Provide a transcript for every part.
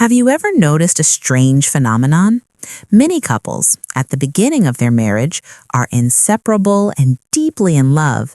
Have you ever noticed a strange phenomenon? Many couples, at the beginning of their marriage, are inseparable and deeply in love.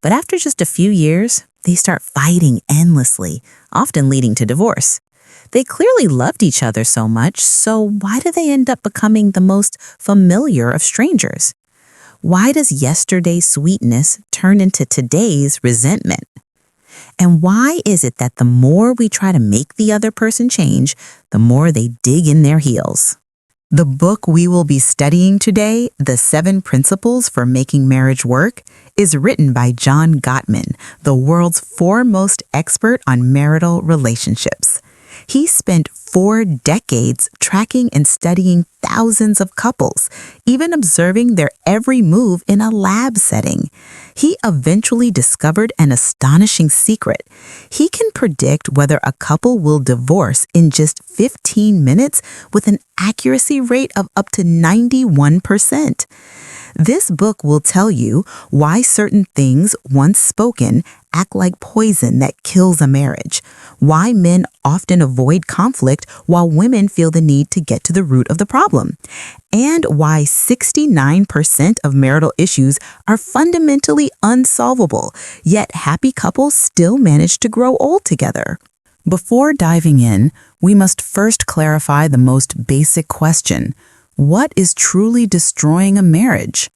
But after just a few years, they start fighting endlessly, often leading to divorce. They clearly loved each other so much, so why do they end up becoming the most familiar of strangers? Why does yesterday's sweetness turn into today's resentment? And why is it that the more we try to make the other person change, the more they dig in their heels? The book we will be studying today, The 7 Principles for Making Marriage Work, is written by John Gottman, the world's foremost expert on marital relationships. He spent 4 decades tracking and studying thousands of couples, even observing their every move in a lab setting. He eventually discovered an astonishing secret. He can predict whether a couple will divorce in just 15 minutes with an accuracy rate of up to 91%. This book will tell you why certain things, once spoken, act like poison that kills a marriage, why men often avoid conflict while women feel the need to get to the root of the problem, and why 69% of marital issues are fundamentally unsolvable, yet happy couples still manage to grow old together. Before diving in, we must first clarify the most basic question: what is truly destroying a marriage?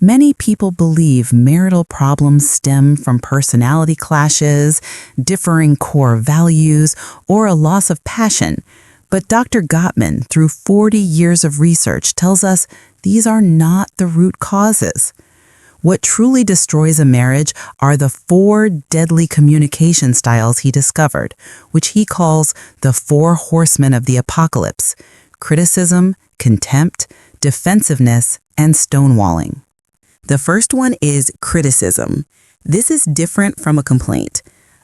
Many people believe marital problems stem from personality clashes, differing core values, or a loss of passion. But Dr. Gottman, through 40 years of research, tells us these are not the root causes. What truly destroys a marriage are the 4 deadly communication styles he discovered, which he calls the 4 horsemen of the apocalypse: criticism, contempt, defensiveness, and stonewalling. The first one is criticism. This is different from a complaint.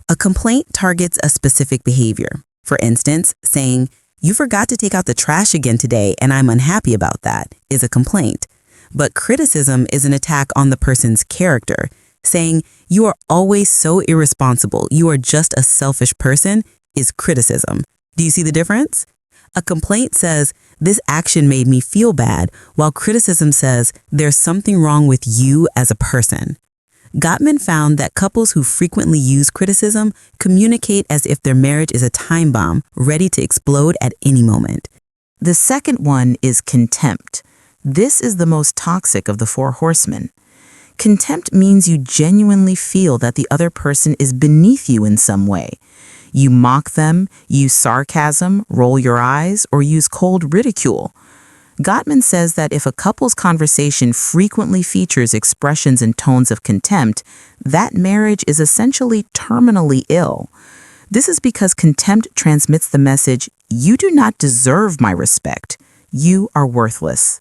A complaint targets a specific behavior. For instance, saying, "You forgot to take out the trash again today and I'm unhappy about that," is a complaint. But criticism is an attack on the person's character. Saying, "You are always so irresponsible, you are just a selfish person," is criticism. Do you see the difference? A complaint says, "This action made me feel bad," while criticism says, "There's something wrong with you as a person." Gottman found that couples who frequently use criticism communicate as if their marriage is a time bomb, ready to explode at any moment. The second one is contempt. This is the most toxic of the 4 horsemen. Contempt means you genuinely feel that the other person is beneath you in some way. You mock them, use sarcasm, roll your eyes, or use cold ridicule. Gottman says that if a couple's conversation frequently features expressions and tones of contempt, that marriage is essentially terminally ill. This is because contempt transmits the message, "You do not deserve my respect. You are worthless."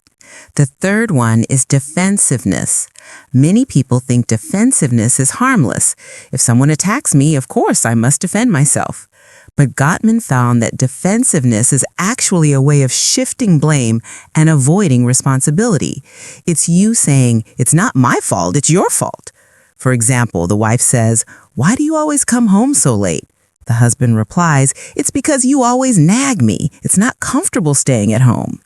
The third one is defensiveness. Many people think defensiveness is harmless. If someone attacks me, of course I must defend myself. But Gottman found that defensiveness is actually a way of shifting blame and avoiding responsibility. It's you saying, "It's not my fault, it's your fault." For example, the wife says, "Why do you always come home so late?" The husband replies, "It's because you always nag me. It's not comfortable staying at home."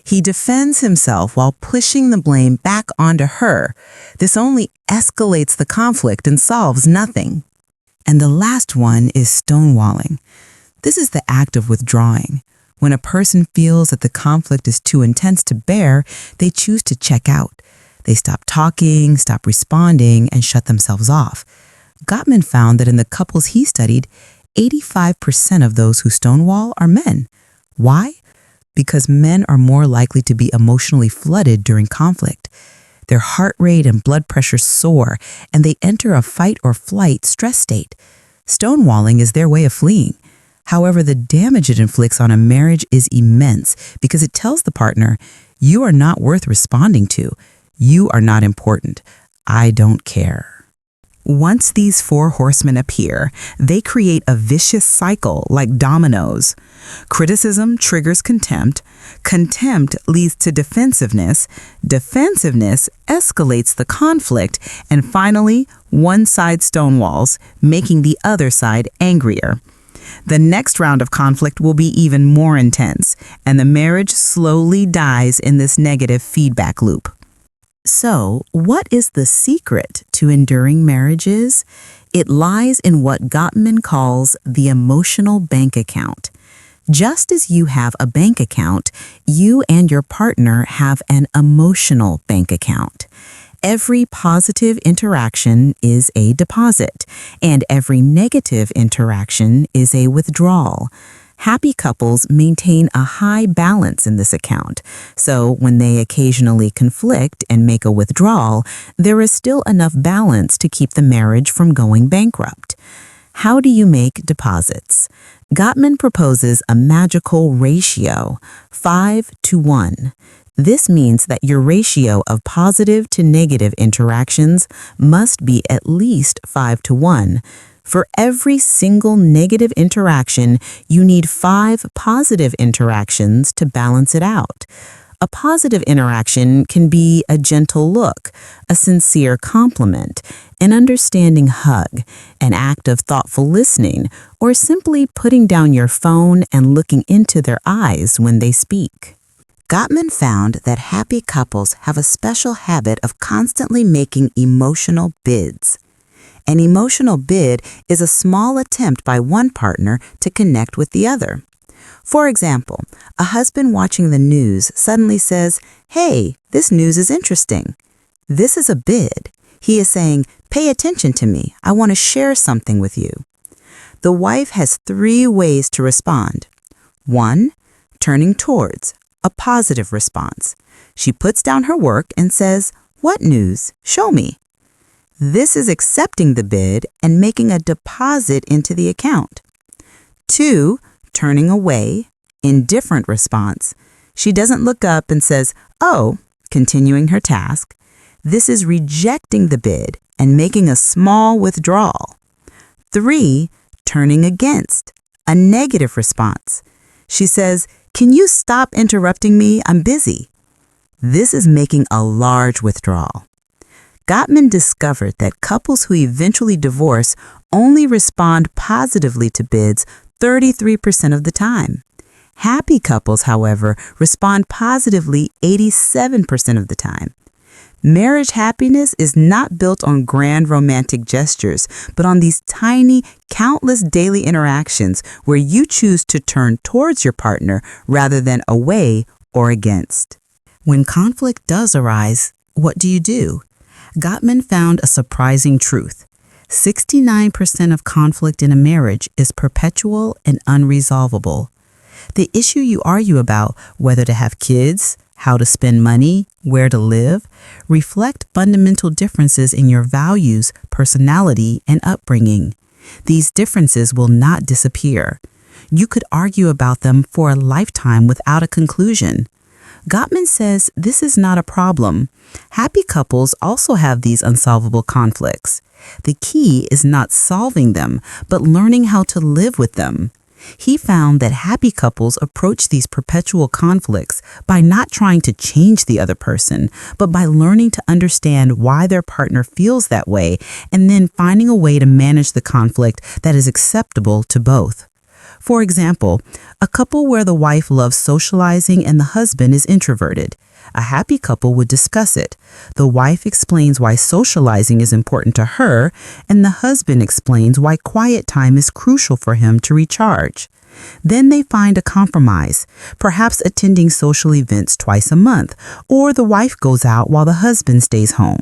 He defends himself while pushing the blame back onto her. This only escalates the conflict and solves nothing. And the last one is stonewalling. This is the act of withdrawing. When a person feels that the conflict is too intense to bear, they choose to check out. They stop talking, stop responding, and shut themselves off. Gottman found that in the couples he studied, 85% of those who stonewall are men. Why? Because men are more likely to be emotionally flooded during conflict. Their heart rate and blood pressure soar, and they enter a fight or flight stress state. Stonewalling is their way of fleeing. However, the damage it inflicts on a marriage is immense because it tells the partner, "You are not worth responding to. You are not important. I don't care." Once these 4 horsemen appear, they create a vicious cycle like dominoes. Criticism triggers contempt. Contempt leads to defensiveness. Defensiveness escalates the conflict. And finally, one side stonewalls, making the other side angrier. The next round of conflict will be even more intense, and the marriage slowly dies in this negative feedback loop. So, what is the secret to enduring marriages? It lies in what Gottman calls the emotional bank account. Just as you have a bank account, you and your partner have an emotional bank account. Every positive interaction is a deposit, and every negative interaction is a withdrawal. Happy couples maintain a high balance in this account, so when they occasionally conflict and make a withdrawal, there is still enough balance to keep the marriage from going bankrupt. How do you make deposits? Gottman proposes a magical ratio, 5-to-1. This means that your ratio of positive to negative interactions must be at least 5-to-1. For every single negative interaction, you need 5 positive interactions to balance it out. A positive interaction can be a gentle look, a sincere compliment, an understanding hug, an act of thoughtful listening, or simply putting down your phone and looking into their eyes when they speak. Gottman found that happy couples have a special habit of constantly making emotional bids. An emotional bid is a small attempt by one partner to connect with the other. For example, a husband watching the news suddenly says, "Hey, this news is interesting." This is a bid. He is saying, "Pay attention to me. I want to share something with you." The wife has 3 ways to respond. 1. Turning towards, a positive response. She puts down her work and says, "What news? Show me." This is accepting the bid and making a deposit into the account. 2. Turning away, indifferent response. She doesn't look up and says, "Oh," continuing her task. This is rejecting the bid and making a small withdrawal. 3. Turning against, a negative response. She says, "Can you stop interrupting me? I'm busy." This is making a large withdrawal. Gottman discovered that couples who eventually divorce only respond positively to bids 33% of the time. Happy couples, however, respond positively 87% of the time. Marriage happiness is not built on grand romantic gestures, but on these tiny, countless daily interactions where you choose to turn towards your partner rather than away or against. When conflict does arise, what do? Gottman found a surprising truth. 69% of conflict in a marriage is perpetual and unresolvable. The issue you argue about, whether to have kids, how to spend money, where to live, reflect fundamental differences in your values, personality, and upbringing. These differences will not disappear. You could argue about them for a lifetime without a conclusion. Gottman says this is not a problem. Happy couples also have these unsolvable conflicts. The key is not solving them, but learning how to live with them. He found that happy couples approach these perpetual conflicts by not trying to change the other person, but by learning to understand why their partner feels that way and then finding a way to manage the conflict that is acceptable to both. For example, a couple where the wife loves socializing and the husband is introverted. A happy couple would discuss it. The wife explains why socializing is important to her, and the husband explains why quiet time is crucial for him to recharge. Then they find a compromise, perhaps attending social events twice a month, or the wife goes out while the husband stays home.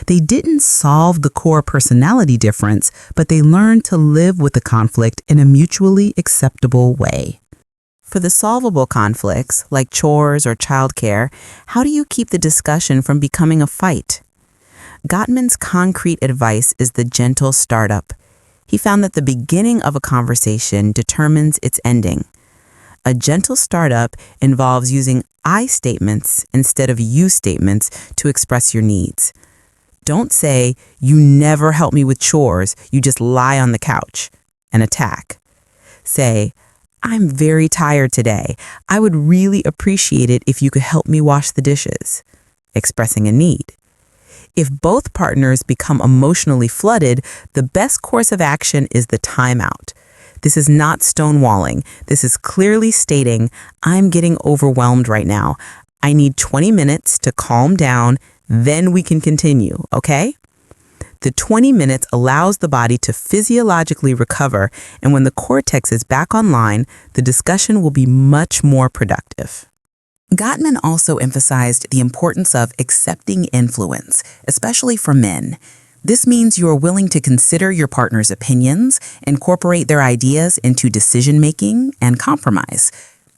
They didn't solve the core personality difference, but they learned to live with the conflict in a mutually acceptable way. For the solvable conflicts, like chores or childcare, how do you keep the discussion from becoming a fight? Gottman's concrete advice is the gentle startup. He found that the beginning of a conversation determines its ending. A gentle startup involves using I statements instead of you statements to express your needs. Don't say, "You never help me with chores, you just lie on the couch," and attack. Say, "I'm very tired today. I would really appreciate it if you could help me wash the dishes," expressing a need. If both partners become emotionally flooded, the best course of action is the timeout. This is not stonewalling. This is clearly stating, I'm getting overwhelmed right now. I need 20 minutes to calm down, then we can continue, okay? The 20 minutes allows the body to physiologically recover, and when the cortex is back online, the discussion will be much more productive. Gottman also emphasized the importance of accepting influence, especially for men. This means you are willing to consider your partner's opinions, incorporate their ideas into decision-making, and compromise.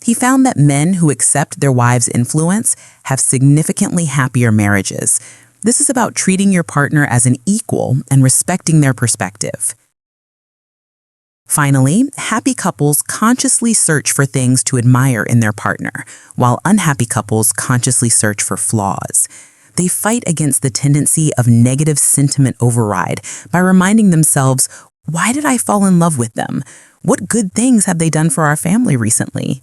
He found that men who accept their wives' influence have significantly happier marriages. This is about treating your partner as an equal and respecting their perspective. Finally, happy couples consciously search for things to admire in their partner, while unhappy couples consciously search for flaws. They fight against the tendency of negative sentiment override by reminding themselves, why did I fall in love with them? What good things have they done for our family recently?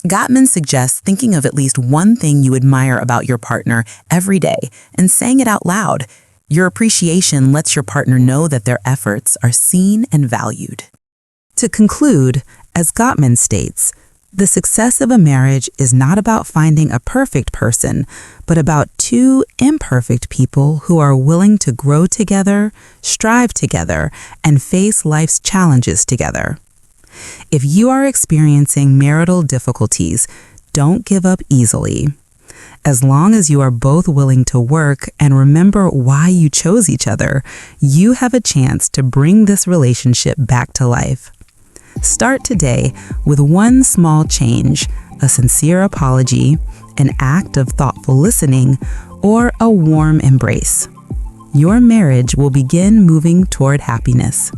Gottman suggests thinking of at least one thing you admire about your partner every day and saying it out loud. Your appreciation lets your partner know that their efforts are seen and valued. To conclude, as Gottman states, the success of a marriage is not about finding a perfect person, but about two imperfect people who are willing to grow together, strive together, and face life's challenges together. If you are experiencing marital difficulties, don't give up easily. As long as you are both willing to work and remember why you chose each other, you have a chance to bring this relationship back to life. Start today with one small change, a sincere apology, an act of thoughtful listening, or a warm embrace. Your marriage will begin moving toward happiness.